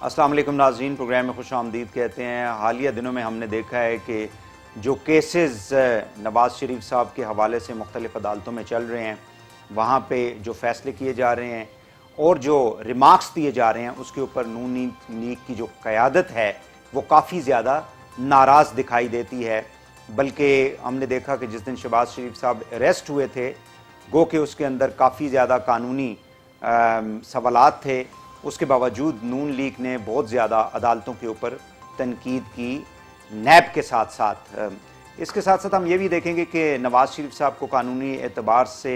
السلام علیکم ناظرین، پروگرام میں خوش آمدید کہتے ہیں۔ حالیہ دنوں میں ہم نے دیکھا ہے کہ جو کیسز نواز شریف صاحب کے حوالے سے مختلف عدالتوں میں چل رہے ہیں، وہاں پہ جو فیصلے کیے جا رہے ہیں اور جو ریمارکس دیے جا رہے ہیں، اس کے اوپر نون لیگ کی جو قیادت ہے وہ کافی زیادہ ناراض دکھائی دیتی ہے۔ بلکہ ہم نے دیکھا کہ جس دن شہباز شریف صاحب اریسٹ ہوئے تھے، گو کہ اس کے اندر کافی زیادہ قانونی سوالات تھے، اس کے باوجود نون لیگ نے بہت زیادہ عدالتوں کے اوپر تنقید کی، نیب کے ساتھ ساتھ۔ اس کے ساتھ ساتھ ہم یہ بھی دیکھیں گے کہ نواز شریف صاحب کو قانونی اعتبار سے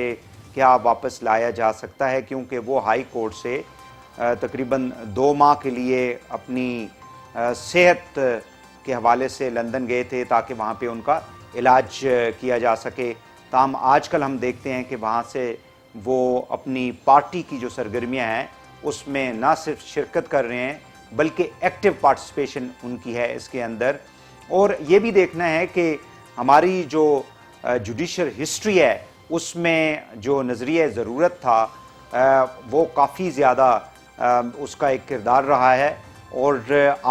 کیا واپس لایا جا سکتا ہے، کیونکہ وہ ہائی کورٹ سے تقریباً 2 ماہ کے لیے اپنی صحت کے حوالے سے لندن گئے تھے تاکہ وہاں پہ ان کا علاج کیا جا سکے۔ تاہم آج کل ہم دیکھتے ہیں کہ وہاں سے وہ اپنی پارٹی کی جو سرگرمیاں ہیں اس میں نہ صرف شرکت کر رہے ہیں بلکہ ایکٹیو پارٹیسپیشن ان کی ہے اس کے اندر۔ اور یہ بھی دیکھنا ہے کہ ہماری جو جوڈیشل ہسٹری ہے اس میں جو نظریہ ضرورت تھا وہ کافی زیادہ اس کا ایک کردار رہا ہے، اور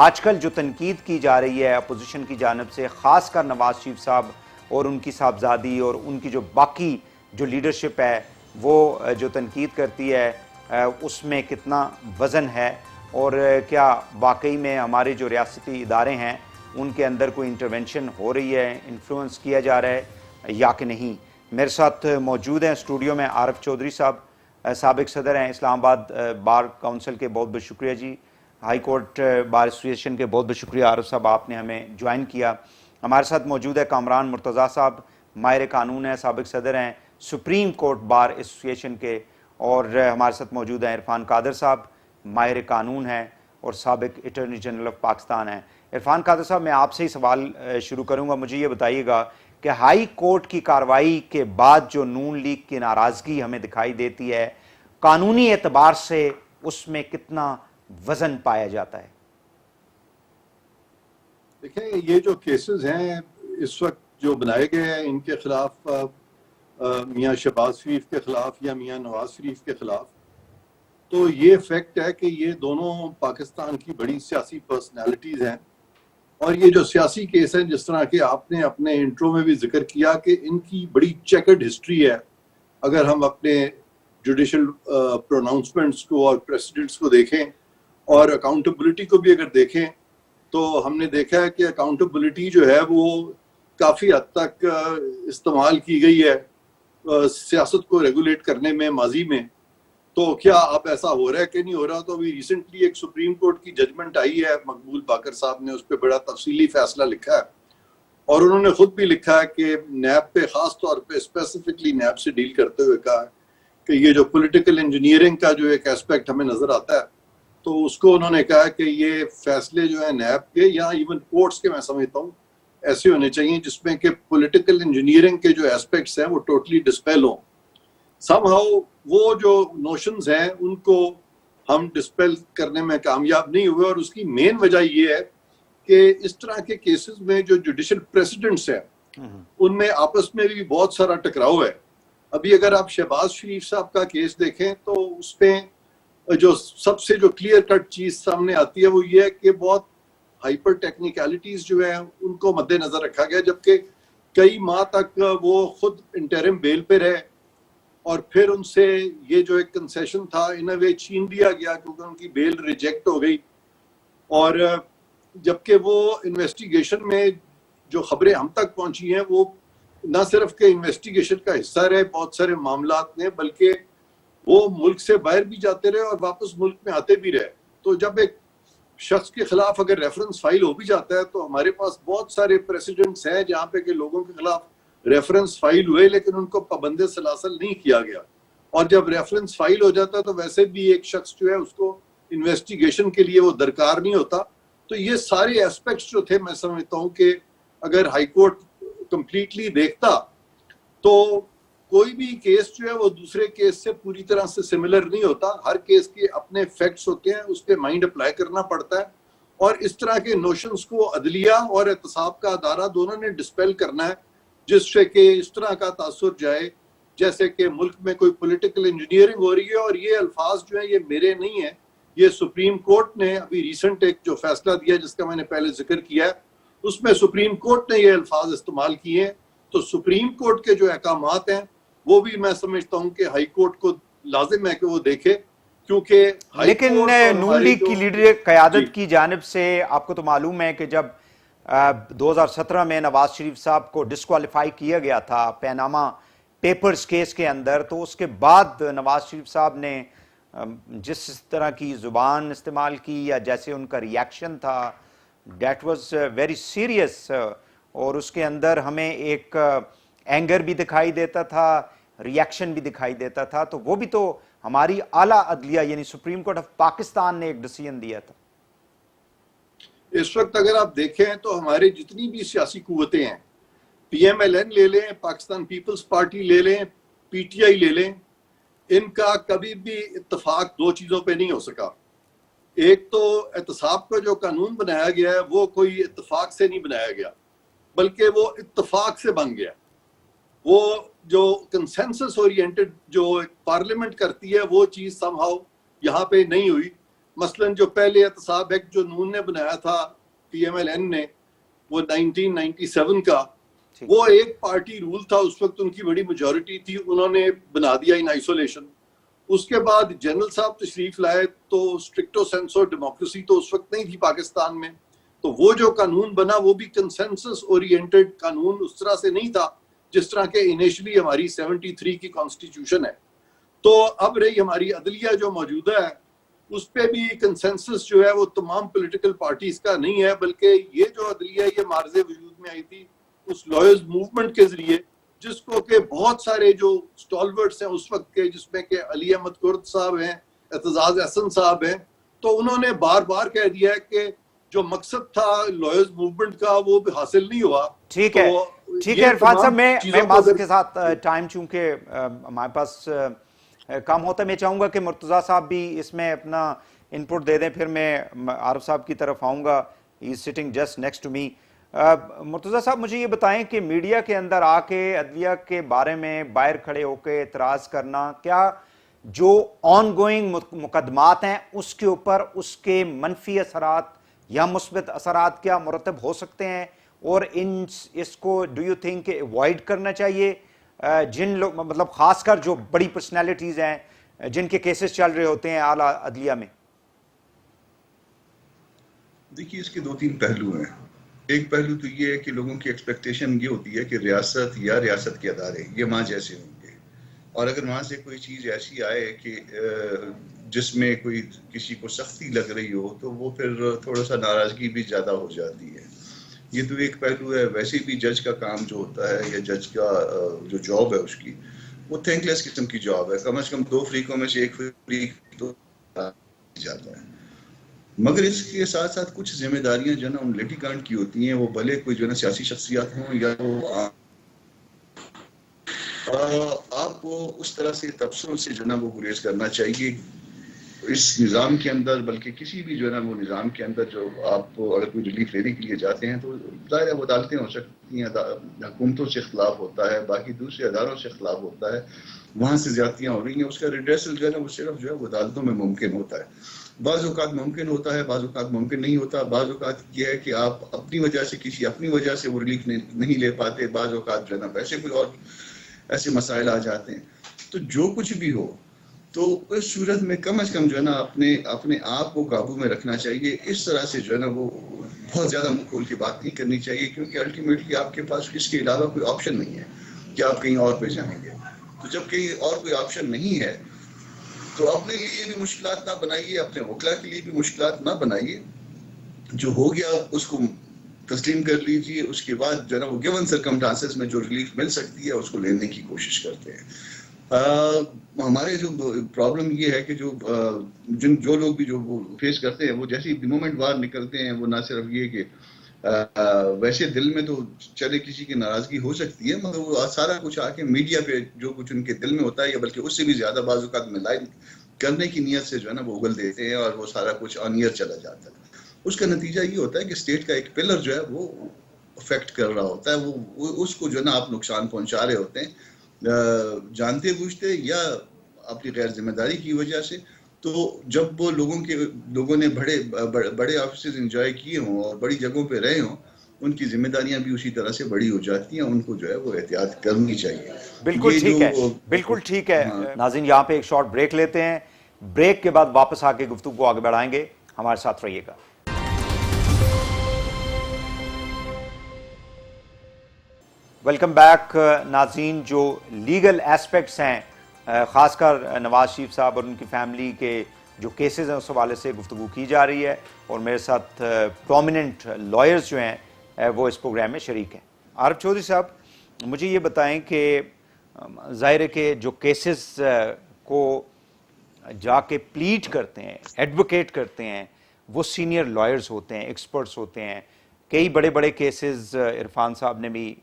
آج کل جو تنقید کی جا رہی ہے اپوزیشن کی جانب سے، خاص کر نواز شریف صاحب اور ان کی صاحبزادی اور ان کی جو باقی جو لیڈرشپ ہے وہ جو تنقید کرتی ہے، اس میں کتنا وزن ہے، اور کیا واقعی میں ہمارے جو ریاستی ادارے ہیں ان کے اندر کوئی انٹرونشن ہو رہی ہے، انفلوئنس کیا جا رہا ہے یا کہ نہیں۔ میرے ساتھ موجود ہیں اسٹوڈیو میں عارف چودھری صاحب، سابق صدر ہیں اسلام آباد بار کونسل کے، بہت بہت شکریہ جی۔ ہائی کورٹ بار ایسوسیشن کے بہت بہت شکریہ عارف صاحب، آپ نے ہمیں جوائن کیا۔ ہمارے ساتھ موجود ہے کامران مرتضیٰ صاحب، ماہر قانون ہیں، سابق صدر ہیں سپریم کورٹ بار ایسوسیشن کے، اور ہمارے ساتھ موجود ہیں عرفان قادر صاحب، ماہر قانون ہیں اور سابق اٹارنی جنرل آف پاکستان ہیں۔ عرفان قادر صاحب، میں آپ سے ہی سوال شروع کروں گا۔ مجھے یہ بتائیے گا کہ ہائی کورٹ کی کارروائی کے بعد جو نون لیگ کی ناراضگی ہمیں دکھائی دیتی ہے، قانونی اعتبار سے اس میں کتنا وزن پایا جاتا ہے؟ دیکھیں، یہ جو کیسز ہیں اس وقت جو بنائے گئے ہیں ان کے خلاف، میاں شہباز شریف کے خلاف یا میاں نواز شریف کے خلاف، تو یہ فیکٹ ہے کہ یہ دونوں پاکستان کی بڑی سیاسی پرسنالٹیز ہیں، اور یہ جو سیاسی کیس ہیں، جس طرح کہ آپ نے اپنے انٹرو میں بھی ذکر کیا کہ ان کی بڑی چیکرڈ ہسٹری ہے۔ اگر ہم اپنے جوڈیشل پروناؤنسمنٹس کو اور پریسیڈنٹس کو دیکھیں اور اکاؤنٹیبلٹی کو بھی اگر دیکھیں، تو ہم نے دیکھا ہے کہ اکاؤنٹیبلٹی جو ہے وہ کافی حد تک استعمال کی گئی ہے سیاست کو ریگولیٹ کرنے میں ماضی میں۔ تو کیا اب ایسا ہو رہا ہے کہ نہیں ہو رہا؟ تو ابھی ریسنٹلی ایک سپریم کورٹ کی ججمنٹ آئی ہے، مقبول باقر صاحب نے اس پہ بڑا تفصیلی فیصلہ لکھا ہے، اور انہوں نے خود بھی لکھا ہے کہ نیب پہ، خاص طور پہ اسپیسیفکلی نیب سے ڈیل کرتے ہوئے کہا ہے کہ یہ جو پولیٹیکل انجینئرنگ کا جو ایک ایسپیکٹ ہمیں نظر آتا ہے، تو اس کو انہوں نے کہا کہ یہ فیصلے جو ہیں نیب کے یا ایون کورٹس کے، میں سمجھتا ہوں ایسے ہونے چاہیے جس میں کہ پولیٹیکل انجینئرنگ کے جو ایسپیکٹس ہیں وہ ٹوٹلی ڈسپیل ہوں۔ سم ہاؤ وہ جو نوشنز ہیں ان کو ہم ڈسپیل کرنے میں کامیاب نہیں ہوئے، اور اس کی مین وجہ یہ ہے کہ اس طرح کے کیسز میں جو جوڈیشل پریسیڈنٹس ہیں ان میں آپس میں بھی بہت سارا ٹکراؤ ہے۔ ابھی اگر آپ شہباز شریف صاحب کا کیس دیکھیں تو اس میں جو سب سے جو کلیئر کٹ چیز سامنے آتی ہے وہ یہ ہے کہ بہت ہائپر ٹیکنیکلٹیز جو ہیں ان کو مد نظر رکھا گیا، جبکہ کئی ماہ تک وہ خود انٹرم بیل پہ رہے، اور پھر ان سے یہ جو ایک کنسیشن تھا ان وے چھین لیا گیا کیونکہ ان کی بیل ریجیکٹ ہو گئی۔ اور جبکہ وہ انویسٹیگیشن میں جو خبریں ہم تک پہنچی ہیں وہ نہ صرف کہ انویسٹیگیشن کا حصہ رہے بہت سارے معاملات میں، بلکہ وہ ملک سے باہر بھی جاتے رہے اور واپس ملک میں آتے بھی رہے۔ تو جب ایک شخص کے خلاف اگر ریفرنس فائل ہو بھی جاتا ہے تو ہمارے پاس بہت سارے پریسیڈنٹس ہیں جہاں پہ کہ لوگوں کے خلاف ریفرنس فائل ہوئے لیکن ان کو پابند سلاسل نہیں کیا گیا، اور جب ریفرنس فائل ہو جاتا ہے تو ویسے بھی ایک شخص جو ہے اس کو انویسٹیگیشن کے لیے وہ درکار نہیں ہوتا۔ تو یہ سارے ایسپیکٹس جو تھے، میں سمجھتا ہوں کہ اگر ہائی کورٹ کمپلیٹلی دیکھتا تو کوئی بھی کیس جو ہے وہ دوسرے کیس سے پوری طرح سے سملر نہیں ہوتا۔ ہر کیس کے اپنے فیکٹس ہوتے ہیں، اس پہ مائنڈ اپلائی کرنا پڑتا ہے، اور اس طرح کے نوشنز کو عدلیہ اور احتساب کا ادارہ دونوں نے ڈسپیل کرنا ہے، جس سے کہ اس طرح کا تاثر جائے جیسے کہ ملک میں کوئی پولیٹیکل انجینئرنگ ہو رہی ہے۔ اور یہ الفاظ جو ہیں یہ میرے نہیں ہیں، یہ سپریم کورٹ نے ابھی ریسنٹ ایک جو فیصلہ دیا جس کا میں نے پہلے ذکر کیا ہے اس میں سپریم کورٹ نے یہ الفاظ استعمال کیے ہیں. تو سپریم کورٹ کے جو احکامات ہیں وہ بھی میں سمجھتا ہوں کہ ہائی کورٹ کو لازم ہے کہ وہ دیکھے, کیونکہ لیکن نون لیگ کی لیڈر قیادت کی جانب سے آپ کو تو معلوم ہے کہ جب 2017 میں نواز شریف صاحب کو ڈسکوالیفائی کیا گیا تھا پیناما پیپرز کیس کے اندر, تو اس کے بعد نواز شریف صاحب نے جس طرح کی زبان استعمال کی یا جیسے ان کا ریاکشن تھا, دیٹ واز ویری سیریس, اور اس کے اندر ہمیں ایک اینگر بھی دکھائی دیتا تھا, ریاکشن بھی دکھائی دیتا تھا. تو وہ بھی تو ہماری اعلیٰ عدلیہ یعنی سپریم کورٹ آف پاکستان نے ایک ڈیسیژن دیا تھا. اس وقت اگر آپ دیکھیں تو ہمارے جتنی بھی سیاسی قوتیں ہیں, پی ایم ایل این لے لیں, پاکستان پیپلز پارٹی لے لیں, پی ٹی آئی لے لیں, ان کا کبھی بھی اتفاق دو چیزوں پہ نہیں ہو سکا. ایک تو احتساب کا جو قانون بنایا گیا ہے وہ کوئی اتفاق سے نہیں بنایا گیا بلکہ وہ اتفاق سے بن گیا. وہ جو کنسنسس اورینٹڈ جو پارلیمنٹ کرتی ہے وہ چیز سم ہاؤ یہاں پہ نہیں ہوئی. مثلاً جو پہلے احتساب ایکٹ جو نون نے بنایا تھا پی ایم ایل این نے, وہ 1997 کا, وہ ایک پارٹی رول تھا, اس وقت ان کی بڑی میجورٹی تھی, انہوں نے بنا دیا ان آئسولیشن. اس کے بعد جنرل صاحب تشریف لائے تو اسٹرکٹو سینس اور ڈیموکریسی تو اس وقت نہیں تھی پاکستان میں, تو وہ جو قانون بنا وہ بھی کنسنسس اورینٹڈ قانون اس طرح سے نہیں تھا جس طرح کہ انیشلی ہماری 73 کی کانسٹیٹیوشن ہے. تو اب رہی ہماری عدلیہ جو موجودہ ہے اس پہ بھی کنسنسس جو ہے وہ تمام پولیٹیکل پارٹیز کا نہیں ہے, بلکہ یہ جو عدلیہ یہ معرض وجود میں آئی تھی اس لائرز موومنٹ کے ذریعے, جس کو کہ بہت سارے جو سٹالورٹس ہیں اس وقت کے, جس میں کہ علی احمد کرد صاحب ہیں, اعتزاز احسن صاحب ہیں, تو انہوں نے بار بار کہہ دیا ہے کہ جو مقصد تھا لائرز موومنٹ کا وہ بھی حاصل نہیں ہوا. ٹھیک ہے عرفان صاحب, میں معذرت کے ساتھ ٹائم چونکہ ہمارے پاس کم ہوتا ہے, میں چاہوں گا کہ مرتضیٰ صاحب بھی اس میں اپنا ان پٹ دے دیں, پھر میں عارف صاحب کی طرف آؤں گا, he is sitting just next to me. Murtaza صاحب مجھے یہ بتائیں کہ میڈیا کے اندر آ کے عدلیہ کے بارے میں باہر کھڑے ہو کے اعتراض کرنا, کیا جو آن گوئنگ مقدمات ہیں اس کے اوپر اس کے منفی اثرات یا مثبت اثرات کیا مرتب ہو سکتے ہیں, اور اس کو ڈو یو تھنک کہ اوائڈ کرنا چاہیے جن لوگ مطلب خاص کر جو بڑی پرسنالٹیز ہیں جن کے کیسز چل رہے ہوتے ہیں اعلیٰ عدلیہ میں؟ دیکھیے اس کے دو تین پہلو ہیں. ایک پہلو تو یہ ہے کہ لوگوں کی ایکسپیکٹیشن یہ ہوتی ہے کہ ریاست یا ریاست کے ادارے یہ وہاں جیسے ہوں گے, اور اگر وہاں سے کوئی چیز ایسی آئے کہ جس میں کوئی کسی کو سختی لگ رہی ہو تو وہ پھر تھوڑا سا ناراضگی بھی زیادہ ہو جاتی ہے. یہ تو ایک پہلو ہے. ویسے بھی جج کا کام جو ہوتا ہے یا جج کا جو جاب ہے اس کی وہ تھینک لیس قسم کی جاب ہے. کم از کم دو فریقوں میں سے ایک فریق تو جاتا ہے, مگر اس کے ساتھ ساتھ کچھ ذمہ داریاں جو ہے نا ان لیٹیگانٹ کی ہوتی ہیں, وہ بھلے کوئی جو ہے نا سیاسی شخصیات ہوں یا وہ آپ کو اس طرح سے تبصروں سے جو ہے نا وہ گریز کرنا چاہیے اس نظام کے اندر, بلکہ کسی بھی جو ہے نا وہ نظام کے اندر جو آپ کو اگر کوئی ریلیف لینے کے لیے جاتے ہیں تو ظاہر ہے وہ عدالتیں ہو سکتی ہیں, حکومتوں سے اختلاف ہوتا ہے, باقی دوسرے اداروں سے اختلاف ہوتا ہے, وہاں سے زیادتیاں ہو رہی ہیں, اس کا ریڈریسل جو ہے نا وہ صرف جو ہے وہ عدالتوں میں ممکن ہوتا ہے. بعض اوقات ممکن ہوتا ہے, بعض اوقات ممکن نہیں ہوتا. بعض اوقات یہ ہے کہ آپ اپنی وجہ سے کسی اپنی وجہ سے وہ ریلیف نہیں لے پاتے, بعض اوقات جو ہے نا ویسے کوئی اور ایسے مسائل آ جاتے ہیں. تو جو کچھ بھی ہو تو اس صورت میں کم از کم جو ہے نا اپنے آپ کو قابو میں رکھنا چاہیے. اس طرح سے جو ہے نا وہ بہت زیادہ منہ کھول کی بات نہیں کرنی چاہیے, کیونکہ الٹیمیٹلی آپ کے پاس اس کے علاوہ کوئی آپشن نہیں ہے کہ آپ کہیں اور پہ جائیں گے. تو جب کہیں اور کوئی آپشن نہیں ہے تو اپنے لیے بھی مشکلات نہ بنائیے, اپنے وکلا کے لیے بھی مشکلات نہ بنائیے. جو ہو گیا اس کو تسلیم کر لیجیے, اس کے بعد جو ہے نا وہ گیون سرکمسٹانسز میں جو ریلیف مل سکتی ہے اس کو لینے کی کوشش کرتے ہیں. ہمارے جو پرابلم یہ ہے کہ جو لوگ بھی جو وہ فیس کرتے ہیں وہ جیسے ہی مومنٹ باہر نکلتے ہیں, وہ نہ صرف یہ کہ ویسے دل میں تو چلے کسی کی ناراضگی ہو سکتی ہے, مگر وہ سارا کچھ آ کے میڈیا پہ جو کچھ ان کے دل میں ہوتا ہے یا بلکہ اس سے بھی زیادہ بعض اوقات ملائن کرنے کی نیت سے جو ہے نا وہ اگل دیتے ہیں اور وہ سارا کچھ آن ایئر چلا جاتا ہے. اس کا نتیجہ یہ ہوتا ہے کہ اسٹیٹ کا ایک پلر جو ہے وہ افیکٹ کر رہا ہوتا ہے, وہ اس کو جو ہے نا آپ نقصان پہنچا رہے ہوتے ہیں جانتے بوجھتے یا اپنی غیر ذمہ داری کی وجہ سے. تو جب وہ لوگوں نے بڑے آفیسز انجوائے کیے ہوں اور بڑی جگہوں پہ رہے ہوں، ان کی ذمہ داریاں بھی اسی طرح سے بڑی ہو جاتی ہیں، ان کو جو ہے وہ احتیاط کرنی چاہیے. بالکل یہ ٹھیک ہے، جو بالکل ٹھیک ہے. ہاں ناظرین یہاں پہ ایک شارٹ بریک لیتے ہیں، بریک کے بعد واپس آ کے گفتگو کو آگے بڑھائیں گے. ہمارے ساتھ رہیے گا. Welcome back. ناظرین، جو لیگل ایسپیکٹس ہیں خاص کر نواز شریف صاحب اور ان کی فیملی کے جو کیسز ہیں اس حوالے سے گفتگو کی جا رہی ہے، اور میرے ساتھ پرومیننٹ لائرز جو ہیں وہ اس پروگرام میں شریک ہیں. عارف چودھری صاحب، مجھے یہ بتائیں کہ ظاہر ہے کہ جو کیسز کو جا کے پلیٹ کرتے ہیں، ایڈوکیٹ کرتے ہیں، وہ سینئر لائرز ہوتے ہیں، ایکسپرٹس ہوتے ہیں. کئی بڑے بڑے کیسز عرفان صاحب نے بھی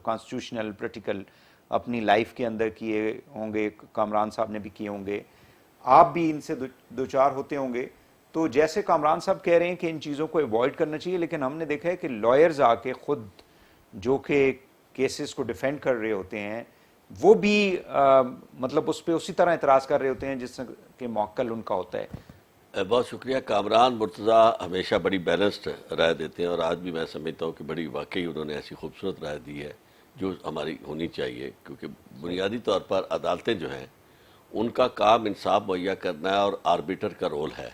کانسٹیٹیوشنل پولیٹیکل اپنی لائف کے اندر کیے ہوں گے، کامران صاحب نے بھی کیے ہوں گے، آپ بھی ان سے دوچار ہوتے ہوں گے. تو جیسے کامران صاحب کہہ رہے ہیں کہ ان چیزوں کو ایوائڈ کرنا چاہیے، لیکن ہم نے دیکھا ہے کہ لائرز آ کے خود جو کہ کیسز کو ڈیفینڈ کر رہے ہوتے ہیں، وہ بھی مطلب اس پہ اسی طرح اعتراض کر رہے ہوتے ہیں جس کہ موکل ان کا ہوتا ہے. بہت شکریہ. کامران مرتضیٰ ہمیشہ بڑی بیلنسڈ رائے دیتے ہیں، اور آج بھی میں سمجھتا ہوں کہ بڑی واقعی انہوں نے ایسی خوبصورت رائے دی ہے جو ہماری ہونی چاہیے، کیونکہ بنیادی طور پر عدالتیں جو ہیں ان کا کام انصاف مہیا کرنا ہے اور آربیٹر کا رول ہے.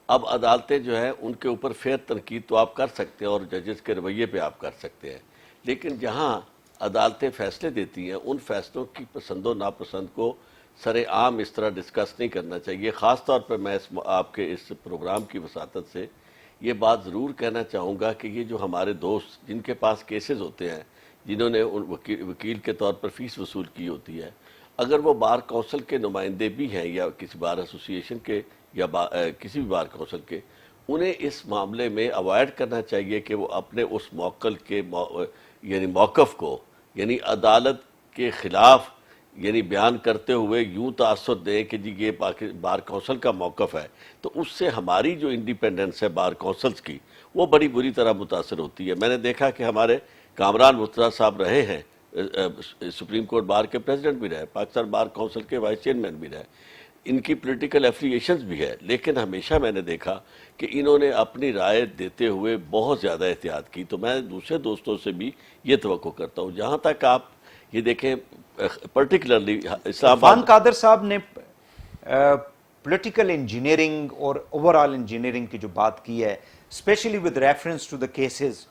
اب عدالتیں جو ہیں ان کے اوپر فیئر تنقید تو آپ کر سکتے ہیں اور ججز کے رویے پہ آپ کر سکتے ہیں، لیکن جہاں عدالتیں فیصلے دیتی ہیں ان فیصلوں کی پسند و ناپسند کو سر عام اس طرح ڈسکس نہیں کرنا چاہیے. خاص طور پر میں آپ کے اس پروگرام کی وساطت سے یہ بات ضرور کہنا چاہوں گا کہ یہ جو ہمارے دوست جن کے پاس کیسز ہوتے ہیں، جنہوں نے وکیل کے طور پر فیس وصول کی ہوتی ہے، اگر وہ بار کونسل کے نمائندے بھی ہیں یا کسی بار ایسوسی ایشن کے یا کسی بھی بار کونسل کے، انہیں اس معاملے میں اوائڈ کرنا چاہیے کہ وہ اپنے اس موکل کے یعنی موقف کو، یعنی عدالت کے خلاف یعنی بیان کرتے ہوئے یوں تاثر دیں کہ جی یہ بار کونسل کا موقف ہے، تو اس سے ہماری جو انڈیپینڈنس ہے بار کونسلز کی وہ بڑی بری طرح متاثر ہوتی ہے. میں نے دیکھا کہ ہمارے کامران مرتضیٰ صاحب رہے ہیں سپریم کورٹ بار کے پریزیڈنٹ بھی رہے، پاکستان بار کونسل کے وائس چیئرمین بھی رہے، ان کی پولیٹیکل ایفیلیشنز بھی ہے، لیکن ہمیشہ میں نے دیکھا کہ انہوں نے اپنی رائے دیتے ہوئے بہت زیادہ احتیاط کی. تو میں دوسرے دوستوں سے بھی یہ توقع کرتا ہوں. جہاں تک آپ یہ دیکھیں پرٹیکولرلی اسلام عرفان آباد، قادر صاحب نے پولیٹیکل انجینئرنگ اور اوور آل انجینئرنگ کی جو بات کی ہے، specially with reference to the cases,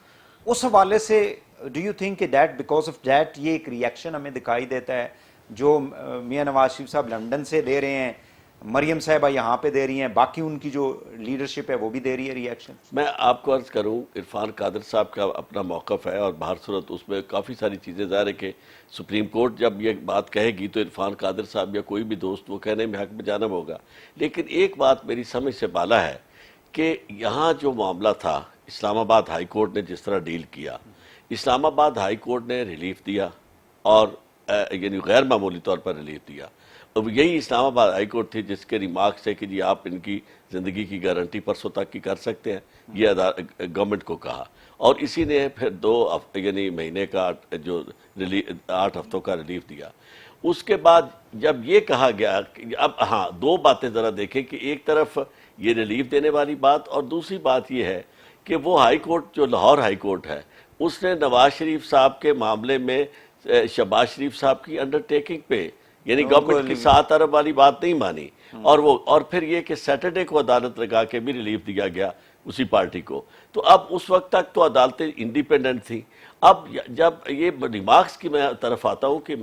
اس حوالے سے ڈو یو تھنک کہ دیٹ بیکاز آف دیٹ یہ ایک ریئیکشن ہمیں دکھائی دیتا ہے جو میاں نواز شریف صاحب لنڈن سے دے رہے ہیں، مریم صاحبہ یہاں پہ دے رہی ہیں، باقی ان کی جو لیڈرشپ ہے وہ بھی دے رہی ہے ریئیکشن؟ میں آپ کو عرض کروں عرفان قادر صاحب کا اپنا موقف ہے، اور بہر صورت اس میں کافی ساری چیزیں ظاہر ہے کہ سپریم کورٹ جب یہ بات کہے گی تو عرفان قادر صاحب یا کوئی بھی دوست وہ کہنے میں حق میں جانب ہوگا. لیکن ایک بات میری سمجھ سے بالا ہے کہ یہاں جو معاملہ تھا، اسلام آباد ہائی کورٹ نے جس طرح ڈیل کیا، اسلام آباد ہائی کورٹ نے ریلیف دیا، اور یعنی غیر معمولی طور پر ریلیف دیا. اب یہی اسلام آباد ہائی کورٹ تھی جس کے ریمارکس ہے کہ جی آپ ان کی زندگی کی گارنٹی پرسوں تک کی کر سکتے ہیں، یہ گورنمنٹ کو کہا، اور اسی نے پھر 2 یعنی مہینے کا جو 8 ہفتوں کا ریلیف دیا. اس کے بعد جب یہ کہا گیا کہ اب ہاں 2 باتیں ذرا دیکھیں کہ ایک طرف یہ ریلیف دینے والی بات، اور دوسری بات یہ ہے کہ وہ ہائی کورٹ جو لاہور ہائی کورٹ ہے اس نے نواز شریف صاحب کے معاملے میں شہباز شریف صاحب کی انڈرٹیکنگ پہ یعنی گورنمنٹ کی 7 ارب والی بات نہیں مانی، اور پھر یہ کہ سیٹرڈے کو عدالت لگا کے بھی ریلیف دیا گیا اسی پارٹی کو. تو اب اس وقت تک تو عدالتیں انڈیپینڈنٹ تھیں. اب جب یہ ریمارکس کی میں طرف آتا ہوں کہ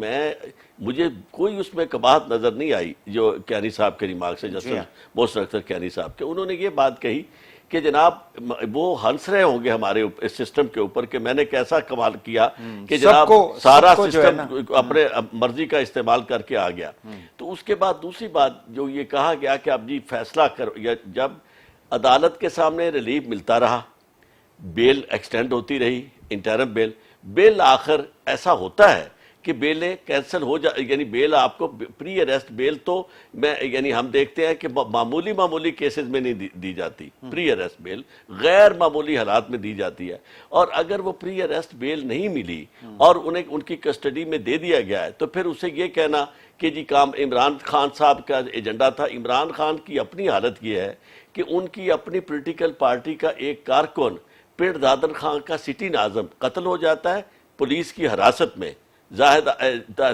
مجھے کوئی اس میں قباحت نظر نہیں آئی جو کیانی صاحب کے ریمارکس ہے، جسٹس محسن اختر کیانی صاحب کے. انہوں نے یہ بات کہی کہ جناب وہ ہنس رہے ہوں گے ہمارے اس سسٹم کے اوپر کہ میں نے کیسا کمال کیا کہ جناب سارا سسٹم اپنے مرضی کا استعمال کر کے آ گیا. تو اس کے بعد دوسری بات جو یہ کہا گیا کہ اب جی فیصلہ کرو، یا جب عدالت کے سامنے ریلیف ملتا رہا، بیل ایکسٹینڈ ہوتی رہی، انٹرم بیل آخر ایسا ہوتا ہے کہ بیلیں کینسل ہو یعنی بیل آپ کو پری اریسٹ بیل تو میں یعنی ہم دیکھتے ہیں کہ معمولی کیسز میں نہیں دی جاتی پری اریسٹ بیل، غیر معمولی حالات میں دی جاتی ہے، اور اگر وہ پری اریسٹ بیل نہیں ملی اور انہیں ان کی کسٹڈی میں دے دیا گیا ہے تو پھر اسے یہ کہنا کہ جی کام عمران خان صاحب کا ایجنڈا تھا. عمران خان کی اپنی حالت یہ ہے کہ ان کی اپنی پولیٹیکل پارٹی کا ایک کارکن پیر دادن خان کا سٹی ناظم قتل ہو جاتا ہے پولیس کی حراست میں،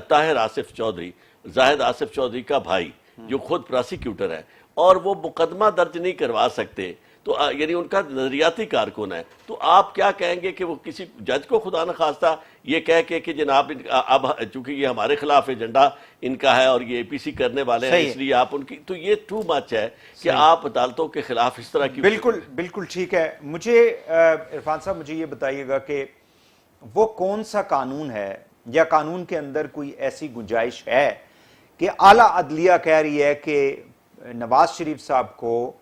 طاہر آصف چودھری، زاہد آصف چودھری کا بھائی جو خود پراسیکیوٹر ہے، اور وہ مقدمہ درج نہیں کروا سکتے، تو یعنی ان کا نظریاتی کارکن ہے. تو آپ کیا کہیں گے کہ وہ کسی جج کو خدا نخواستہ یہ کہہ کے کہ جناب اب چونکہ یہ ہمارے خلاف ایجنڈا ان کا ہے اور یہ اے پی سی کرنے والے ہیں اس لیے آپ ان کی، تو یہ ٹو مچ ہے کہ آپ عدالتوں کے خلاف اس طرح کی. بالکل ٹھیک ہے. مجھے عرفان صاحب مجھے یہ بتائیے گا کہ وہ کون سا قانون ہے یا قانون کے اندر کوئی ایسی گنجائش ہے کہ اعلیٰ عدلیہ کہہ رہی ہے کہ نواز شریف صاحب کو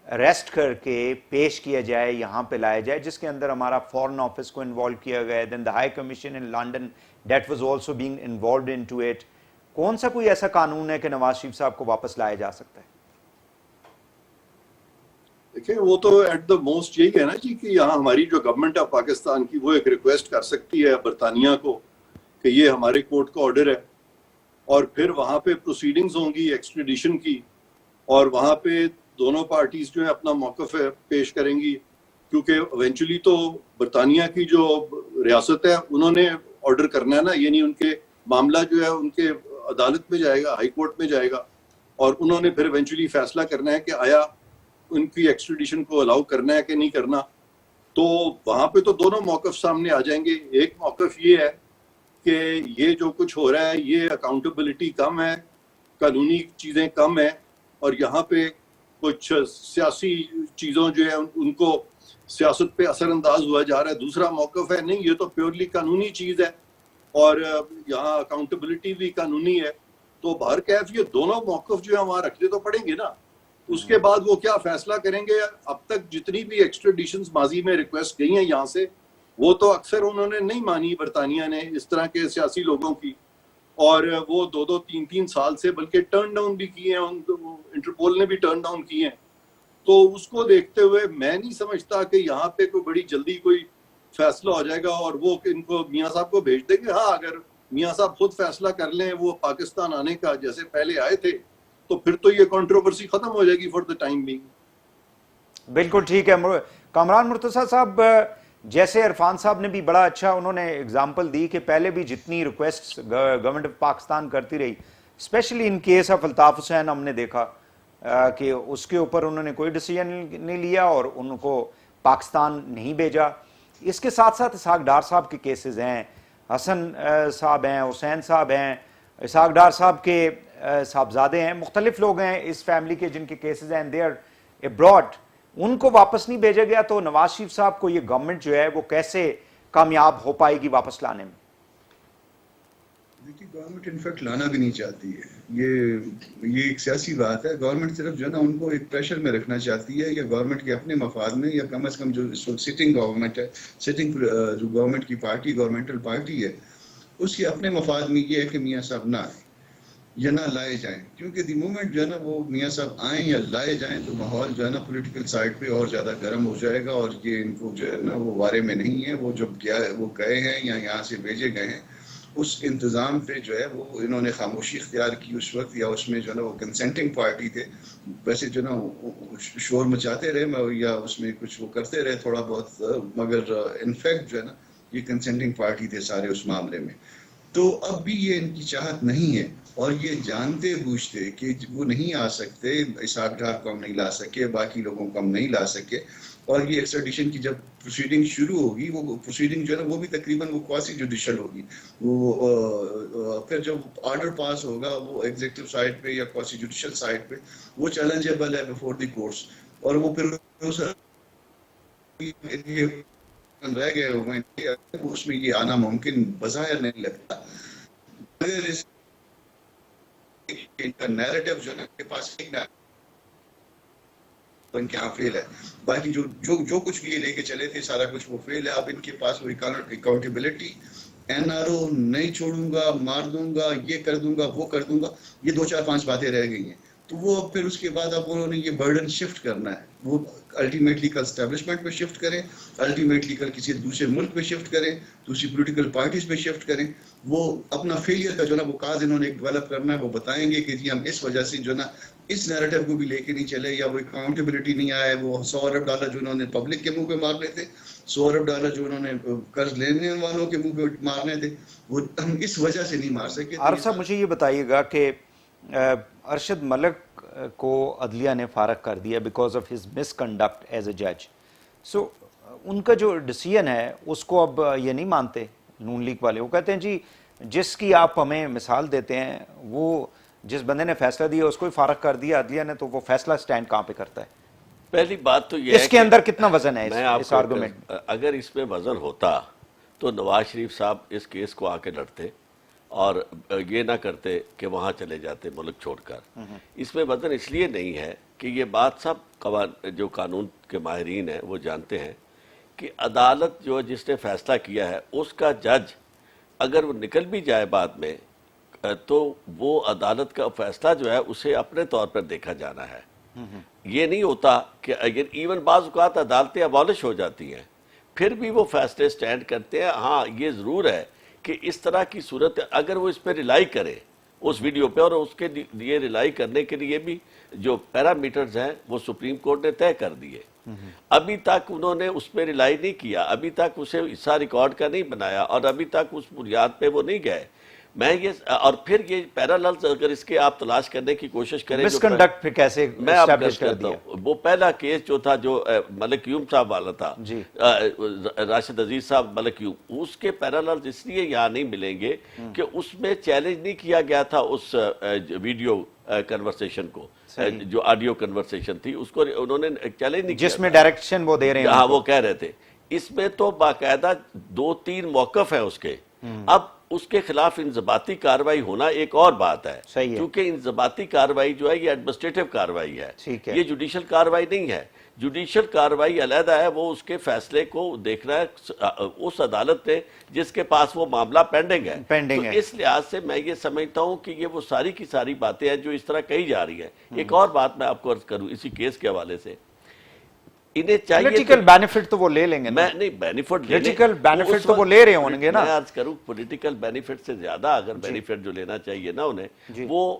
اریسٹ کر کے پیش کیا جائے، یہاں پہ لایا جائے، جس کے اندر ہمارا فورن آفس کو انوالو کیا گیا ہے، then the high commission in London that was also being involved into it. کون سا کوئی ایسا قانون ہے کہ نواز شریف صاحب کو واپس لایا جا سکتا ہے؟ دیکھیں وہ تو ایٹ دا موسٹ یہی ہے نا جی کہ یہاں ہماری جو گورنمنٹ آف پاکستان کی وہ ایک ریکویسٹ کر سکتی ہے برطانیہ کو کہ یہ ہمارے کورٹ کا آرڈر ہے، اور پھر وہاں پہ پروسیڈنگز ہوں گی ایکسٹریڈیشن کی، اور وہاں پہ دونوں پارٹیز جو ہیں اپنا موقف پیش کریں گی، کیونکہ ایونچولی تو برطانیہ کی جو ریاست ہے انہوں نے آرڈر کرنا ہے نا، یعنی ان کے معاملہ جو ہے ان کے عدالت میں جائے گا، ہائی کورٹ میں جائے گا، اور انہوں نے پھر ایونچولی فیصلہ کرنا ہے کہ آیا ان کی ایکسٹریڈیشن کو الاؤ کرنا ہے کہ نہیں کرنا. تو وہاں پہ تو دونوں موقف سامنے آ جائیں گے. ایک موقف یہ ہے کہ یہ جو کچھ ہو رہا ہے یہ اکاؤنٹیبلٹی کم ہے، قانونی چیزیں کم ہیں، اور یہاں پہ کچھ سیاسی چیزوں جو ہے ان کو سیاست پہ اثر انداز ہوا جا رہا ہے. دوسرا موقف ہے نہیں، یہ تو پیورلی قانونی چیز ہے اور یہاں اکاؤنٹیبلٹی بھی قانونی ہے. تو بہر کیف یہ دونوں موقف جو ہے وہاں رکھنے تو پڑیں گے نا. اس کے بعد وہ کیا فیصلہ کریں گے. اب تک جتنی بھی ایکسٹریڈیشنز ماضی میں ریکویسٹ گئی ہیں یہاں سے، وہ تو اکثر انہوں نے نہیں مانی برطانیہ نے اس طرح کے سیاسی لوگوں کی، اور وہ 2-3 سال سے بلکہ ٹرن ڈاؤن بھی کیے ہیں، انٹرپول نے بھی ٹرن ڈاؤن کیے ہیں. تو اس کو دیکھتے ہوئے میں نہیں سمجھتا کہ یہاں پہ کوئی بڑی جلدی کوئی فیصلہ ہو جائے گا اور وہ ان کو میاں صاحب کو بھیج دیں گے. ہاں اگر میاں صاحب خود فیصلہ کر لیں وہ پاکستان آنے کا جیسے پہلے آئے تھے تو پھر تو یہ کنٹروورسی ختم ہو جائے گی فار دا ٹائم بینگ. بالکل ٹھیک ہے. کامران مرتضیٰ صاحب، جیسے عرفان صاحب نے بھی بڑا اچھا انہوں نے اگزامپل دی کہ پہلے بھی جتنی ریکویسٹ گورنمنٹ آف پاکستان کرتی رہی، specially in case of Altaf Hussain, ہم نے دیکھا کہ اس کے اوپر انہوں نے کوئی ڈیسیجن نہیں لیا اور ان کو پاکستان نہیں بھیجا. اس کے ساتھ ساتھ اسحاق ڈار صاحب کے کیسز ہیں، حسن صاحب ہیں، حسین صاحب ہیں، اسحاق ڈار صاحب کے صاحبزادے ہیں، مختلف لوگ ہیں اس فیملی کے جن کے کیسز ہیں، دے آر ابراڈ. ان کو واپس نہیں بھیجا گیا، تو نواز شریف صاحب کو یہ گورنمنٹ جو ہے وہ کیسے کامیاب ہو پائے گی واپس لانے میں؟ دیکھیے گورنمنٹ انفیکٹ لانا بھی نہیں چاہتی ہے. یہ ایک سیاسی بات ہے. گورنمنٹ صرف جو ہے نا ان کو ایک پریشر میں رکھنا چاہتی ہے، یا گورنمنٹ کے اپنے مفاد میں، یا کم از کم جو اس وقت سٹنگ گورنمنٹ ہے، سٹنگ جو گورنمنٹ کی پارٹی گورنمنٹل پارٹی ہے، اس کے اپنے مفاد میں یہ ہے کہ میاں صاحب نہ آئیں یا نہ لائے جائیں. کیونکہ دی مومنٹ جو ہے نا وہ میاں صاحب آئیں یا لائے جائیں تو ماحول جو ہے نا پولیٹیکل سائڈ پہ اور زیادہ گرم ہو جائے گا، اور یہ ان کو جو ہے نا وہ بارے میں نہیں ہے. وہ جب وہ گئے ہیں یا یہاں سے بھیجے گئے ہیں، اس انتظام پہ جو ہے وہ انہوں نے خاموشی اختیار کی اس وقت، یا اس میں جو ہے نا وہ کنسنٹنگ پارٹی تھے. ویسے جو ہے نا شور مچاتے رہے یا اس میں کچھ وہ کرتے رہے تھوڑا بہت، مگر انفیکٹ جو ہے نا یہ کنسنٹنگ پارٹی تھے سارے اس معاملے میں. تو اب بھی یہ ان کی چاہت نہیں ہے، اور یہ جانتے بوجھتے کہ وہ نہیں آ سکتے، اسحاق ڈار کو ہم نہیں لا سکے، باقی لوگوں کو ہم نہیں لا سکے. اور یہ ایکسٹریڈیشن کی جب پروسیڈنگ شروع ہوگی، وہ پروسیڈنگ جو ہے نا وہ بھی تقریباً وہ کوازی جوڈیشل ہوگی. وہ پھر جب آرڈر پاس ہوگا وہ ایگزیکٹو سائڈ پہ یا کوازی جوڈیشل سائڈ پہ وہ چیلنجیبل ہے بیفور دی کورٹس، اور وہ پھر رہ گئے ہوئے اس میں یہ آنا ممکن بظاہر نہیں لگتا. نیریٹو جو ہے کے پاس ان کے یہاں فیل ہے. باقی جو کچھ بھی یہ لے کے چلے تھے سارا کچھ وہ فیل ہے. اب ان کے پاس وہ اکاؤنٹیبلٹی NRO نہیں چھوڑوں گا, مار دوں گا, یہ کر دوں گا, وہ کر دوں گا, یہ 2-4-5 باتیں رہ گئی ہیں. تو وہ پھر اس کے بعد اب انہوں نے یہ برڈن شفٹ کرنا ہے. وہ الٹیمیٹلی کل اسٹیبلشمنٹ پہ شفٹ کریں, الٹیمیٹلی کل کسی دوسرے ملک پہ شفٹ کریں, دوسری پولیٹیکل پارٹیز پہ شفٹ کریں. وہ اپنا فیلئر کا جو نا وہ کاز انہوں نے ڈیولپ کرنا ہے. وہ بتائیں گے کہ جی ہم اس وجہ سے جو نا اس نیریٹو کو بھی لے کے نہیں چلے, یا وہ اکاؤنٹیبلٹی نہیں آئے. وہ $100 ارب جو انہوں نے پبلک کے منہ پہ مارنے تھے, $100 ارب جو انہوں نے قرض لینے والوں کے منہ پہ مارنے تھے, وہ ہم اس وجہ سے نہیں مار سکے. عارف صاحب مجھے یہ بتائیے گا کہ ارشد ملک کو عدلیہ نے فارغ کر دیا because of his miss conduct as a جج. سو ان کا جو ڈیسیژن ہے اس کو اب یہ نہیں مانتے نون لیگ والے. وہ کہتے ہیں جی جس کی آپ ہمیں مثال دیتے ہیں وہ جس بندے نے فیصلہ دیا اس کو ہی فارغ کر دیا عدلیہ نے, تو وہ فیصلہ سٹینڈ کہاں پہ کرتا ہے؟ پہلی بات تو یہ ہے اس کے اندر کتنا وزن ہے میں اس آرگومنٹ؟ اگر اس میں وزن ہوتا تو نواز شریف صاحب اس کیس کو آ کے لڑتے اور یہ نہ کرتے کہ وہاں چلے جاتے ملک چھوڑ کر. اس میں وزن اس لیے نہیں ہے کہ یہ بات سب جو قانون کے ماہرین ہیں وہ جانتے ہیں کہ عدالت جو جس نے فیصلہ کیا ہے اس کا جج اگر وہ نکل بھی جائے بعد میں تو وہ عدالت کا فیصلہ جو ہے اسے اپنے طور پر دیکھا جانا ہے. یہ نہیں ہوتا کہ اگر ایون بعض اوقات عدالتیں ابالش ہو جاتی ہیں پھر بھی وہ فیصلے سٹینڈ کرتے ہیں. ہاں یہ ضرور ہے کہ اس طرح کی صورت اگر وہ اس پہ ریلائی کرے اس ویڈیو پہ, اور اس کے لیے ریلائی کرنے کے لیے بھی جو پیرامیٹرز ہیں وہ سپریم کورٹ نے طے کر دیے. ابھی تک انہوں نے اس پہ ریلائی نہیں کیا, ابھی تک اسے حصہ ریکارڈ کا نہیں بنایا, اور ابھی تک اس بنیاد پہ وہ نہیں گئے. میں یہ اور پھر یہ پیراللز اگر اس کے آپ تلاش کرنے کی کوشش کریں مس کنڈکٹ پہ کیسے میں آپ اسٹیبلش کر کرتا دیا؟ ہوں. وہ پہلا کیس جو تھا جو ملک یوم صاحب والا تھا, جی راشد عزیز صاحب ملک یوم, اس کے پیراللز اس لیے یہاں نہیں ملیں گے کہ اس میں چیلنج نہیں کیا گیا تھا اس ویڈیو کنورسیشن کو, جو آڈیو کنورسیشن تھی اس کو انہوں نے چیلنج نہیں کیا جس میں ڈائریکشن وہ دے رہے ہیں. ہاں وہ کہہ رہے تھے. اس میں تو باقاعدہ 2-3 موقف ہیں اس کے. اب اس کے خلاف انضباطی کارروائی ہونا ایک اور بات ہے, کیونکہ انضباطی کارروائی جو ہے یہ ایڈمنسٹریٹو کارروائی ہے, یہ جوڈیشل کارروائی نہیں ہے. جوڈیشل کارروائی علیحدہ ہے, وہ اس کے فیصلے کو دیکھنا ہے اس عدالت نے جس کے پاس وہ معاملہ پینڈنگ ہے. تو اس لحاظ سے میں یہ سمجھتا ہوں کہ یہ وہ ساری کی ساری باتیں ہیں جو اس طرح کہی جا رہی ہیں. ایک اور بات میں آپ کو عرض کروں اسی کیس کے حوالے سے, انہیں چاہیے پولیٹیکل بینیفٹ تو وہ لے لیں گے. میں نہیں بینیفٹ پولیٹیکل بینیفٹ تو وہ لے رہے ہوں گے نا. میں عرض کروں پولیٹیکل بینیفٹ سے زیادہ اگر بینیفٹ جو لینا چاہیے نا انہیں, وہ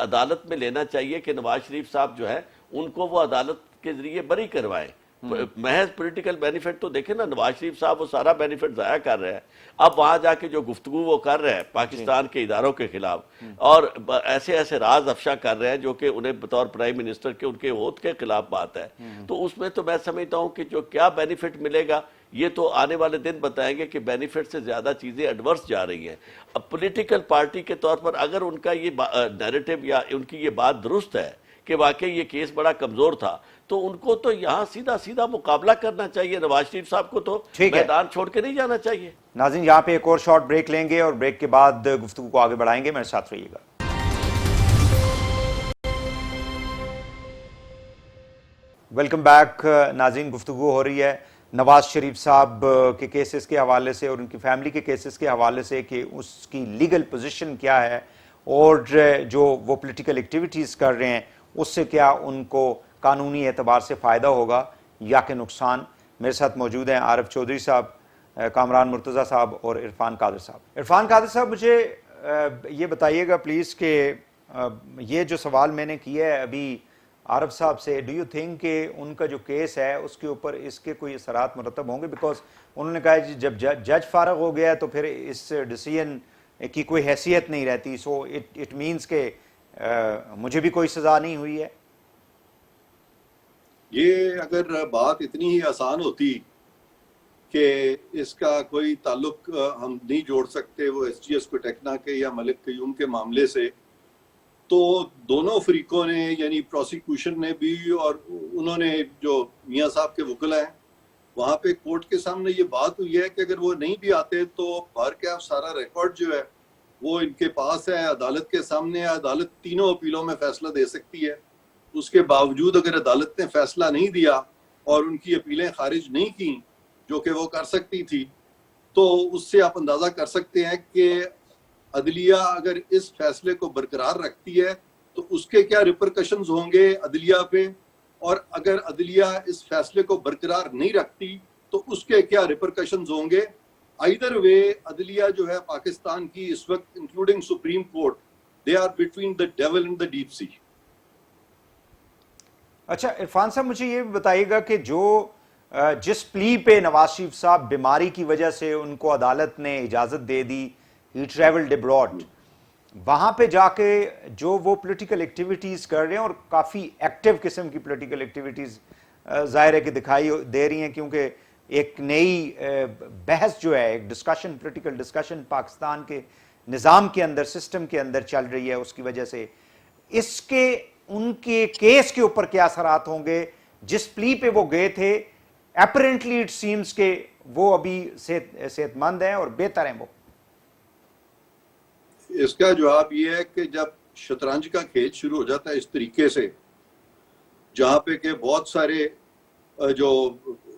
عدالت میں لینا چاہیے کہ نواز شریف صاحب جو ہے ان کو وہ عدالت کے ذریعے بری کروائیں. محض پولیٹیکل بینیفٹ تو دیکھیں نا, نواز شریف صاحب وہ سارا بینیفٹ ضائع کر رہے ہیں. اب وہاں جا کے جو گفتگو وہ کر رہے ہیں پاکستان کے اداروں کے خلاف, اور ایسے ایسے راز افشا کر رہے ہیں جو کہ انہیں بطور پرائم منسٹر کے ان کے عہد کے خلاف بات ہے, تو اس میں تو میں سمجھتا ہوں کہ جو کیا بینیفٹ ملے گا یہ تو آنے والے دن بتائیں گے کہ بینیفٹ سے زیادہ چیزیں ایڈورس جا رہی ہیں. اب پولیٹیکل پارٹی کے طور پر اگر ان کا یہ نیریٹو یا ان کی یہ بات درست ہے کہ واقعی یہ کیس بڑا کمزور تھا, تو ان کو تو یہاں سیدھا مقابلہ کرنا چاہیے. نواز شریف صاحب کو تو میدان چھوڑ کے نہیں جانا چاہیے. ناظرین یہاں پہ ایک اور شارٹ بریک لیں گے اور بریک کے بعد گفتگو کو آگے بڑھائیں گے. میرے ساتھ رہیے گا. Welcome back. ناظرین گفتگو ہو رہی ہے نواز شریف صاحب کے کیسز کے حوالے سے اور ان کی فیملی کے کیسز کے حوالے سے کہ اس کی لیگل پوزیشن کیا ہے اور جو وہ پولیٹیکل ایکٹیویٹیز کر رہے ہیں اس سے کیا ان کو قانونی اعتبار سے فائدہ ہوگا یا کہ نقصان. میرے ساتھ موجود ہیں عارف چودھری صاحب, کامران مرتضیٰ صاحب اور عرفان قادر صاحب. عرفان قادر صاحب مجھے یہ بتائیے گا پلیز کہ یہ جو سوال میں نے کیا ہے ابھی عارف صاحب سے, ڈو یو تھنک کہ ان کا جو کیس ہے اس کے اوپر اس کے کوئی اثرات مرتب ہوں گے؟ بیکاز انہوں نے کہا جب جج فارغ ہو گیا تو پھر اس ڈیسیژن کی کوئی حیثیت نہیں رہتی, سو اٹ مینس کہ مجھے بھی کوئی سزا نہیں ہوئی ہے. یہ اگر بات اتنی ہی آسان ہوتی کہ اس کا کوئی تعلق ہم نہیں جوڑ سکتے وہ ایس جی ایس کوٹیکنا کے یا ملک قیوم کے معاملے سے, تو دونوں فریقوں نے یعنی پروسیکیوشن نے بھی اور انہوں نے جو میاں صاحب کے وکلا ہیں وہاں پہ کورٹ کے سامنے یہ بات ہوئی ہے کہ اگر وہ نہیں بھی آتے تو بھر کے سارا ریکارڈ جو ہے وہ ان کے پاس ہے, عدالت کے سامنے ہے, عدالت تینوں اپیلوں میں فیصلہ دے سکتی ہے. اس کے باوجود اگر عدالت نے فیصلہ نہیں دیا اور ان کی اپیلیں خارج نہیں کی جو کہ وہ کر سکتی تھی, تو اس سے آپ اندازہ کر سکتے ہیں کہ عدلیہ اگر اس فیصلے کو برقرار رکھتی ہے تو اس کے کیا ریپرکشنز ہوں گے عدلیہ پہ، اور اگر عدلیہ اس فیصلے کو برقرار نہیں رکھتی تو اس کے کیا ریپرکشنز ہوں گے. آئیدر وے عدلیہ جو ہے پاکستان کی اس وقت including supreme court, they are between the devil and the deep sea. اچھا عرفان صاحب مجھے یہ بتائیے گا کہ جس پلی پہ نواز شریف صاحب بیماری کی وجہ سے ان کو عدالت نے اجازت دے دی، ہی ٹریولڈ ابراڈ، وہاں پہ جا کے جو وہ پولیٹیکل ایکٹیویٹیز کر رہے ہیں اور کافی ایکٹیو قسم کی پولیٹیکل ایکٹیویٹیز ظاہر ہے کہ دکھائی دے رہی ہیں، کیونکہ ایک نئی بحث جو ہے، ایک ڈسکشن، پولیٹیکل ڈسکشن پاکستان کے نظام کے اندر، سسٹم کے اندر چل رہی ہے، اس کی وجہ سے اس کے ان کے کیس کے اوپر کیا اثرات ہوں گے؟ جس پلی پہ وہ گئے تھے اپیرنٹلی اٹ سیمز کہ وہ ابھی صحت مند ہیں اور بہتر ہیں. وہ اس کا جواب یہ ہے کہ جب شطرنج کا کھیل شروع ہو جاتا ہے اس طریقے سے، جہاں پہ کہ بہت سارے جو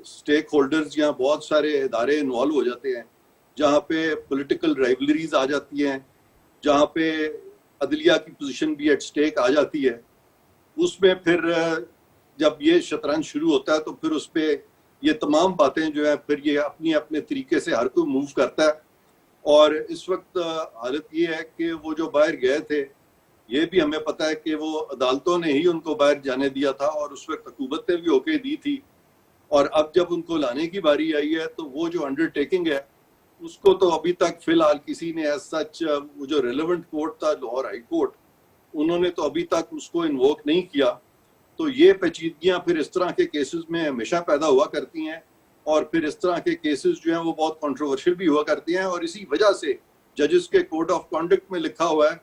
سٹیک ہولڈرز یا بہت سارے ادارے انوالو ہو جاتے ہیں، جہاں پہ پولیٹیکل رائولریز آ جاتی ہیں، جہاں پہ عدلیہ کی پوزیشن بھی ایٹ سٹیک آ جاتی ہے، اس میں پھر جب یہ شطرنج شروع ہوتا ہے تو پھر اس پہ یہ تمام باتیں جو ہیں پھر یہ اپنی اپنے طریقے سے ہر کوئی موو کرتا ہے. اور اس وقت حالت یہ ہے کہ وہ جو باہر گئے تھے، یہ بھی ہمیں پتہ ہے کہ وہ عدالتوں نے ہی ان کو باہر جانے دیا تھا اور اس وقت حکومت نے بھی اوکے دی تھی. اور اب جب ان کو لانے کی باری آئی ہے تو وہ جو انڈر ٹیکنگ ہے اس کو تو ابھی تک فی الحال کسی نے ایز سچ، وہ جو ریلیونٹ کورٹ تھا لاہور ہائی کورٹ، انہوں نے تو ابھی تک اس کو انووک نہیں کیا. تو یہ پیچیدگیاں پھر اس طرح کے کیسز میں ہمیشہ پیدا ہوا کرتی ہیں، اور پھر اس طرح کے کیسز جو ہیں وہ بہت کنٹروورشل بھی ہوا کرتے ہیں. اور اسی وجہ سے ججز کے کوڈ آف کانڈکٹ میں لکھا ہوا ہے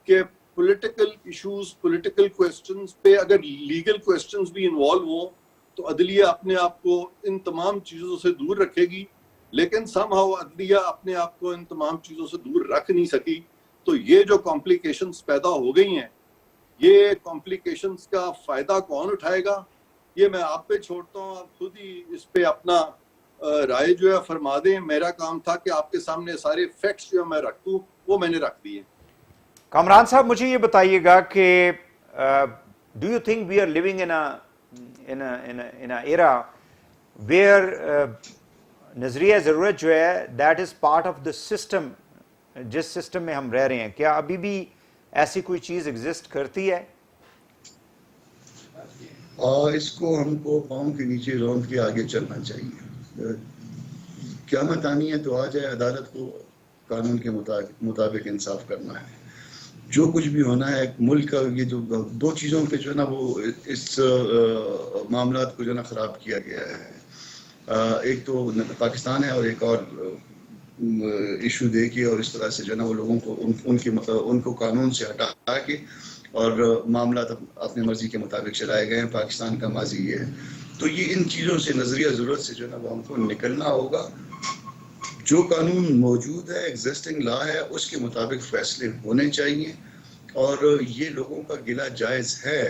کہ پولیٹیکل ایشوز، پولیٹیکل کویسچنز پہ اگر لیگل کویسچنز بھی انوالو ہوں تو عدلیہ اپنے آپ کو ان تمام چیزوں سے دور رکھے گی، لیکن سم ہاؤ عدلیہ اپنے آپ کو ان تمام چیزوں سے دور رکھ نہیں سکی. تو یہ جو کمپلیکیشنز پیدا ہو گئی ہیں، یہ کمپلیکیشنز کا فائدہ کون اٹھائے گا یہ میں آپ پہ چھوڑتا ہوں. آپ خود ہی اس پہ اپنا رائے جو ہے فرما دیں. میرا کام تھا کہ آپ کے سامنے سارے فیکٹس جو میں رکھ دوں، وہ میں نے رکھ دیے. کامران صاحب مجھے یہ بتائیے گا کہ do you think we are living in era where نظریہ ضرورت جو ہے that is part of the system, جس سسٹم میں ہم رہ رہے ہیں، کیا ابھی بھی ایسی کوئی چیز ایگزسٹ کرتی ہے؟ اس کو ہم کو پاؤں کے نیچے روند کے آگے چلنا چاہیے. قیامت آنی ہے تو آ جائے، عدالت کو قانون کے مطابق انصاف کرنا ہے. جو کچھ بھی ہونا ہے ملک کا، یہ جو دو چیزوں پہ جو ہے نا وہ اس معاملات کو جو ہے نا خراب کیا گیا ہے. ایک تو پاکستان ہے، اور ایک اور ایشو دے کے اور اس طرح سے جو ہے نا وہ لوگوں کو ان کو قانون سے ہٹا کے اور معاملات اپنی مرضی کے مطابق چلائے گئے ہیں. پاکستان کا ماضی یہ ہے. تو یہ ان چیزوں سے، نظریہ ضرورت سے جو ہے نا وہ ہم کو نکلنا ہوگا. جو قانون موجود ہے، ایگزسٹنگ لا ہے، اس کے مطابق فیصلے ہونے چاہیے. اور یہ لوگوں کا گلہ جائز ہے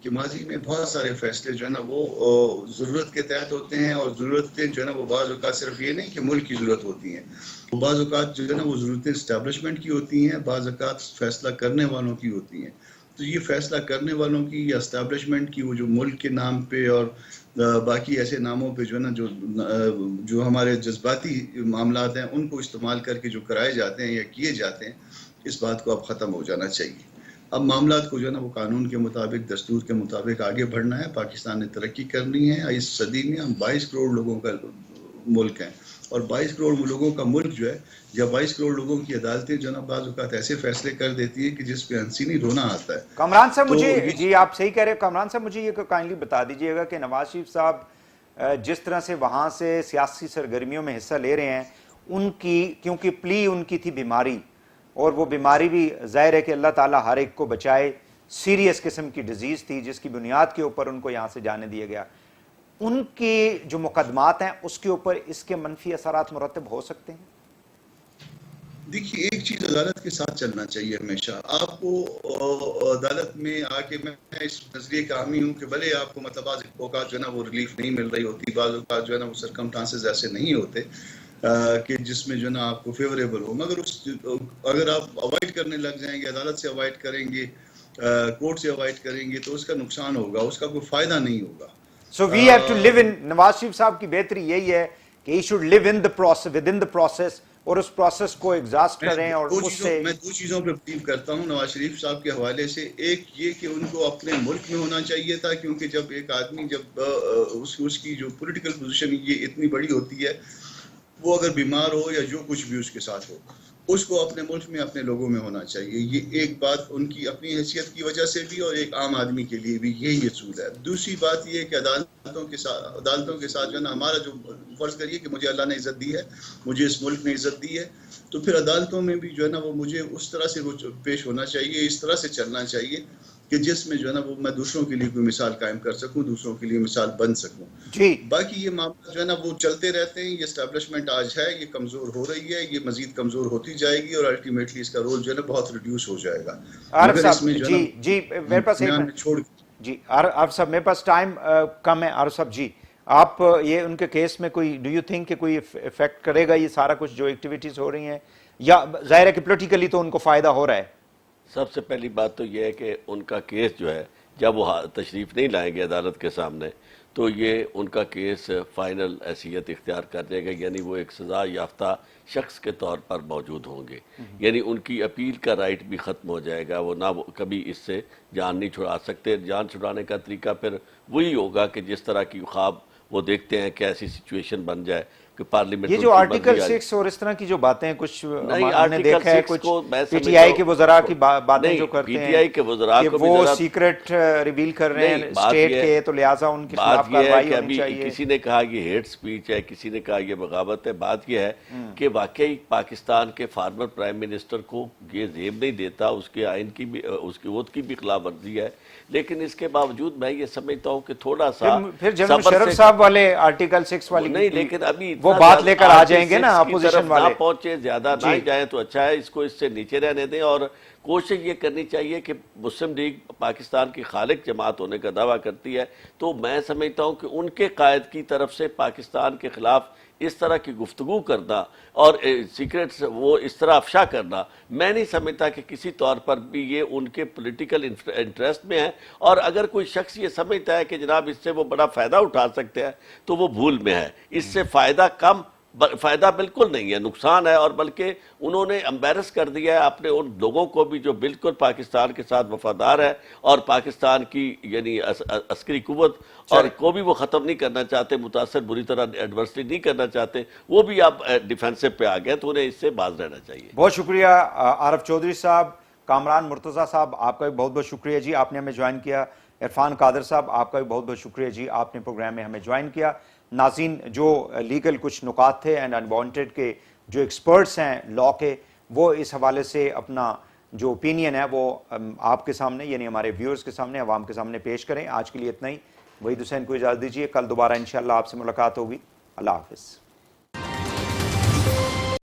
کہ ماضی میں بہت سارے فیصلے جو ہے نا وہ ضرورت کے تحت ہوتے ہیں، اور ضرورتیں جو ہے نا وہ بعض اوقات صرف یہ نہیں کہ ملک کی ضرورت ہوتی ہیں، بعض اوقات جو ہے نا وہ ضرورتیں اسٹیبلشمنٹ کی ہوتی ہیں، بعض اوقات فیصلہ کرنے والوں کی ہوتی ہیں. تو یہ فیصلہ کرنے والوں کی یا اسٹیبلشمنٹ کی، وہ جو ملک کے نام پہ اور باقی ایسے ناموں پہ جو ہے نا جو ہمارے جذباتی معاملات ہیں ان کو استعمال کر کے جو کرائے جاتے ہیں یا کیے جاتے ہیں، اس بات کو اب ختم ہو جانا چاہیے. اب معاملات کو جو ہے نا وہ قانون کے مطابق، دستور کے مطابق آگے بڑھنا ہے. پاکستان نے ترقی کرنی ہے. اس صدی میں ہم 22 کروڑ لوگوں کا ملک ہیں، اور 22 کروڑ لوگوں کا ملک جو ہے، یا 22 کروڑ لوگوں کی عدالتیں جو ہے نا بعض اوقات ایسے فیصلے کر دیتی ہیں کہ جس پہ انسینی رونا آتا ہے. کامران صاحب مجھے، جی آپ صحیح کہہ رہے ہیں. کامران صاحب مجھے یہ کائنڈلی بتا دیجئے گا کہ نواز شریف صاحب جس طرح سے وہاں سے سیاسی سرگرمیوں میں حصہ لے رہے ہیں، ان کی کیونکہ پلی ان کی تھی بیماری، اور وہ بیماری بھی ظاہر ہے کہ اللہ تعالیٰ ہر ایک کو بچائے، سیریس قسم کی ڈیزیز تھی جس کی بنیاد کے اوپر ان کو یہاں سے جانے دیا گیا. ان کے جو مقدمات ہیں اس کے اوپر اس کے منفی اثرات مرتب ہو سکتے ہیں؟ دیکھیے، ایک چیز عدالت کے ساتھ چلنا چاہیے ہمیشہ. آپ کو عدالت میں آ کے، میں اس نظریے کا حامی ہوں کہ بھلے آپ کو بعض اوقات جو ہے نا وہ ریلیف نہیں مل رہی ہوتی، بعض اوقات جو ہے نا وہ سرکمسٹانسز ایسے نہیں ہوتے، کہ جس میں جو ہے نا آپ کو فیوریبل ہو، مگر اگر آپ اوائڈ کرنے لگ جائیں گے، عدالت سے اوائڈ کریں گے، کورٹ سے اوائڈ کریں گے، تو اس کا نقصان ہوگا، اس کا کوئی فائدہ نہیں ہوگا. So we have to live in, Nawaz Sharif صاحب کی بہتری یہی ہے کہ he should live in the process, within the process, اور اس پروسیس کو ایگزاسٹ کریں اور اس سے. میں دو چیزوں پہ بلیو کرتا ہوں نواز شریف صاحب کے حوالے سے. ایک یہ کہ ان کو اپنے ملک میں ہونا چاہیے تھا، کیونکہ جب ایک آدمی جب اس کی جو پولیٹیکل پوزیشن یہ اتنی بڑی ہوتی ہے، وہ اگر بیمار ہو یا جو کچھ بھی اس کے ساتھ ہو، اس کو اپنے ملک میں اپنے لوگوں میں ہونا چاہیے. یہ ایک بات ان کی اپنی حیثیت کی وجہ سے بھی، اور ایک عام آدمی کے لیے بھی یہی اصول ہے. دوسری بات یہ کہ عدالتوں کے ساتھ جو ہے نا ہمارا جو فرض کریے کہ مجھے اللہ نے عزت دی ہے، مجھے اس ملک نے عزت دی ہے، تو پھر عدالتوں میں بھی جو ہے نا وہ مجھے اس طرح سے وہ پیش ہونا چاہیے، اس طرح سے چلنا چاہیے کہ جس میں جو ہے نا وہ میں دوسروں کے لیے کوئی مثال قائم کر سکوں، دوسروں کے لیے مثال بن سکوں. جی باقی یہ معاملہ جو ہے نا وہ چلتے رہتے ہیں. یہ اسٹیبلشمنٹ آج ہے، یہ کمزور ہو رہی ہے، یہ مزید کمزور ہوتی جائے گی، اور الٹیمیٹلی اس کا رول جو ہے نا بہت ریڈیوس ہو جائے گا. عارف صاحب جی میرے پاس چھوڑ جی عارف صاحب میرے پاس ٹائم کم ہے. عارف صاحب جی آپ یہ ان کے کیس میں کوئی ڈو یو تھنک کہ کوئی افیکٹ کرے گا یہ سارا کچھ جو ایکٹیویٹیز ہو رہی ہیں، یا ظاہر ہے کہ پولیٹیکلی تو ان کو فائدہ ہو رہا ہے؟ سب سے پہلی بات تو یہ ہے کہ ان کا کیس جو ہے جب وہ تشریف نہیں لائیں گے عدالت کے سامنے تو یہ ان کا کیس فائنل حیثیت اختیار کر جائے گا، یعنی وہ ایک سزا یافتہ شخص کے طور پر موجود ہوں گے. یعنی ان کی اپیل کا رائٹ بھی ختم ہو جائے گا، وہ نہ کبھی اس سے جان نہیں چھڑا سکتے. جان چھڑانے کا طریقہ پھر وہی ہوگا کہ جس طرح کی خواب وہ دیکھتے ہیں کہ ایسی سچویشن بن جائے کہ پارلیمنٹ یہ جو آرٹیکل 6 اور اس طرح کی جو باتیں کچھ ہم نے دیکھا ہے، کچھ پی ٹی آئی کے وزراء کی باتیں جو کرتے ہیں کہ وہ سیکرٹ ریویل کر رہے ہیں اسٹیٹ کے، تو لہٰذا ان کے خلاف کارروائی ہونی چاہیے. کسی نے کہا یہ ہیٹ سپیچ ہے، کسی نے کہا یہ بغاوت ہے. بات یہ ہے کہ واقعی پاکستان کے فارمر پرائم منسٹر کو یہ زیب نہیں دیتا، اس کے آئین کی بھی، اس کی ووٹ کی بھی خلاف ورزی ہے، لیکن اس کے باوجود میں یہ سمجھتا ہوں کہ تھوڑا سا پھر جنرل مشرف صاحب والے آرٹیکل 6 والی نہیں، لیکن ابھی وہ بات لے کر آ جائیں گے نا اپوزیشن والے. نہ پہنچے، زیادہ نہ جائیں تو اچھا ہے، اس کو اس سے نیچے رہنے دیں. اور کوشش یہ کرنی چاہیے کہ مسلم لیگ پاکستان کی خالق جماعت ہونے کا دعویٰ کرتی ہے، تو میں سمجھتا ہوں کہ ان کے قائد کی طرف سے پاکستان کے خلاف اس طرح کی گفتگو کرنا اور سیکرٹس وہ اس طرح افشا کرنا، میں نہیں سمجھتا کہ کسی طور پر بھی یہ ان کے پولیٹیکل انٹرسٹ میں ہے. اور اگر کوئی شخص یہ سمجھتا ہے کہ جناب اس سے وہ بڑا فائدہ اٹھا سکتے ہیں تو وہ بھول میں ہے. اس سے فائدہ بالکل نہیں ہے، نقصان ہے. اور بلکہ انہوں نے امبیرس کر دیا ہے اپنے ان لوگوں کو بھی جو بالکل پاکستان کے ساتھ وفادار ہے اور پاکستان کی یعنی عسکری قوت اور کو بھی وہ ختم نہیں کرنا چاہتے، متاثر بری طرح ایڈورسٹی نہیں کرنا چاہتے، وہ بھی اب ڈیفینسو پہ آ گئے، تو انہیں اس سے باز رہنا چاہیے. بہت شکریہ عارف چودھری صاحب. کامران مرتضیٰ صاحب آپ کا بھی بہت بہت شکریہ جی، آپ نے ہمیں جوائن کیا. عرفان قادر صاحب آپ کا بھی بہت بہت شکریہ جی، آپ نے پروگرام میں ہمیں جوائن کیا. ناظرین، جو لیگل کچھ نکات تھے اینڈ انوانٹیڈ کے جو ایکسپرٹس ہیں لا کے، وہ اس حوالے سے اپنا جو اوپینین ہے وہ آپ کے سامنے یعنی ہمارے ویورز کے سامنے، عوام کے سامنے پیش کریں. آج کے لیے اتنا ہی. وحید حسین کو اجازت دیجیے، کل دوبارہ انشاءاللہ آپ سے ملاقات ہوگی. اللہ حافظ.